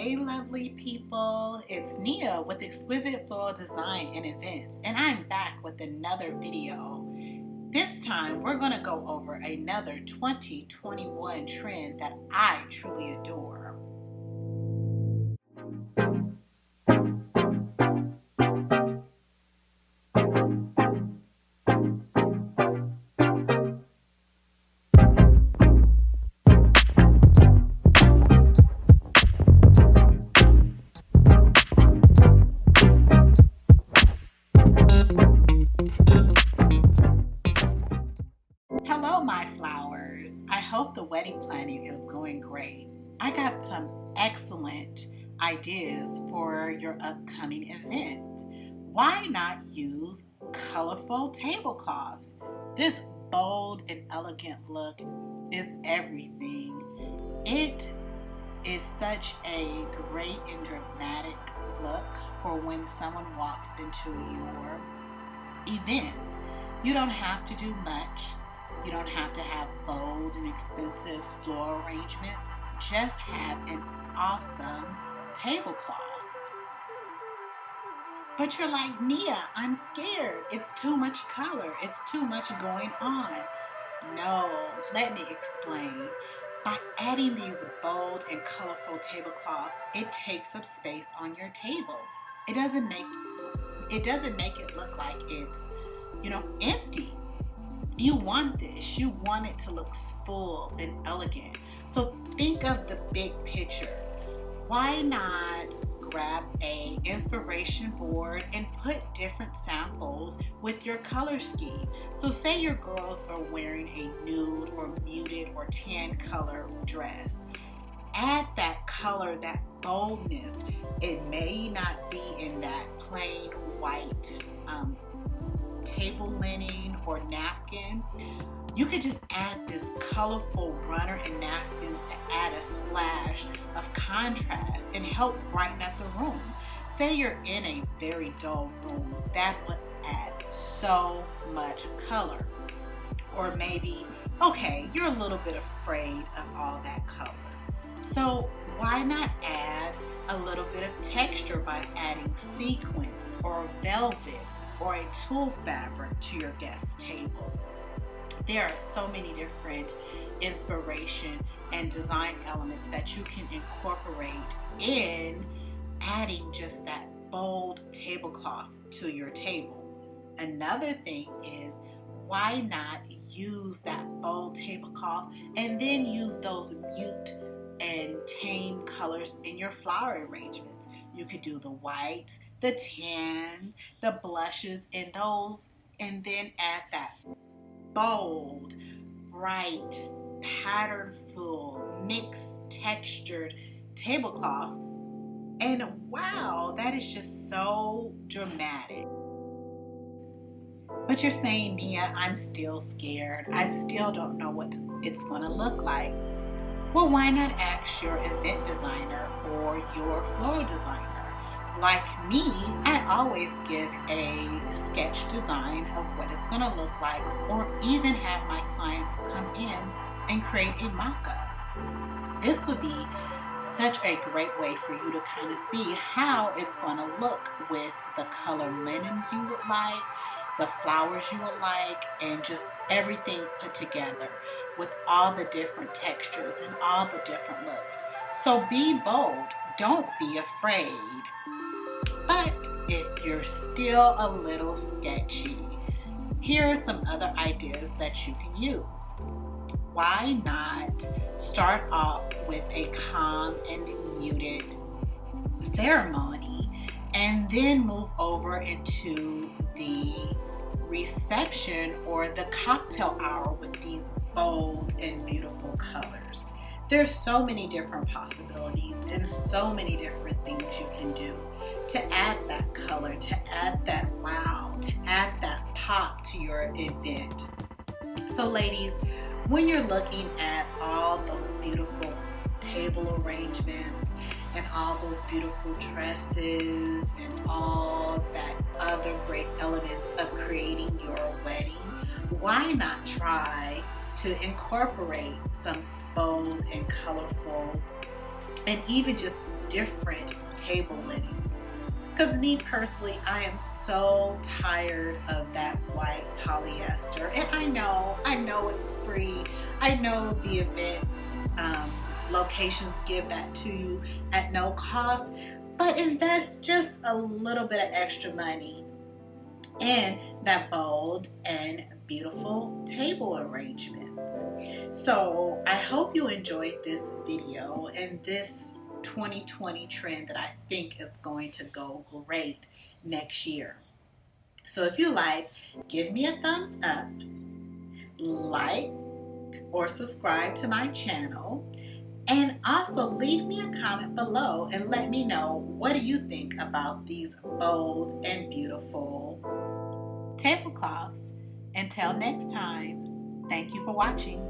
Hey lovely people, it's Nia with Xquisite Floral Design and Events, and I'm back with another video. This time we're going to go over another 2021 trend that I truly adore. Hello my flowers, I hope the wedding planning is going great. I got some excellent ideas for your upcoming event. Why not use colorful tablecloths? This bold and elegant look is everything. It is such a great and dramatic look for when someone walks into your event. You don't have to do much. You don't have to have bold and expensive floral arrangements. Just have an awesome tablecloth. But you're like, Nia, I'm scared. It's too much color. It's too much going on. No, let me explain. By adding these bold and colorful tablecloth, it takes up space on your table. It doesn't make it look like it's, empty. You want this. You want it to look full and elegant. So think of the big picture. Why not grab an inspiration board and put different samples with your color scheme? So say your girls are wearing a nude or muted or tan color dress. Add that color, that boldness. It may not be in that plain white table linen or napkin. You could just add this colorful runner and napkins to add a splash of contrast and help brighten up the room. Say you're in a very dull room, that would add so much color. Or maybe, you're a little bit afraid of all that color. So why not add a little bit of texture by adding sequins or velvet or a tulle fabric to your guest table? There are so many different inspiration and design elements that you can incorporate in adding just that bold tablecloth to your table. Another thing is, why not use that bold tablecloth and then use those mute and tame colors in your flower arrangements? You could do the whites, the tan, the blushes in those, and then add that bold, bright, patternful, mixed, textured tablecloth. And wow, that is just so dramatic. But you're saying, Nia, I'm still scared. I still don't know what it's going to look like. Well, why not ask your event designer or your floral designer? Like me, I always give a sketch design of what it's going to look like, or even have my clients come in and create a mock-up. This would be such a great way for you to kind of see how it's going to look with the color linens you would like, the flowers you would like, and just everything put together with all the different textures and all the different looks. So be bold. Don't be afraid. But if you're still a little sketchy, here are some other ideas that you can use. Why not start off with a calm and muted ceremony and then move over into the reception or the cocktail hour with these bold and beautiful colors? There's so many different possibilities and so many different things you can do to add that color, to add that wow, to add that pop to your event. So ladies, when you're looking at all those beautiful table arrangements and all those beautiful dresses and all that other great elements of creating your wedding, why not try to incorporate some bold and colorful and even just different table linens. Because me personally, I am so tired of that white polyester. And I know it's free. I know the events locations give that to you at no cost, but invest just a little bit of extra money in that bold and beautiful table arrangements. So I hope you enjoyed this video and this 2020 trend that I think is going to go great next year. So if you like, give me a thumbs up, like or subscribe to my channel, and also leave me a comment below and let me know, what do you think about these bold and beautiful tablecloths. Until next time, thank you for watching.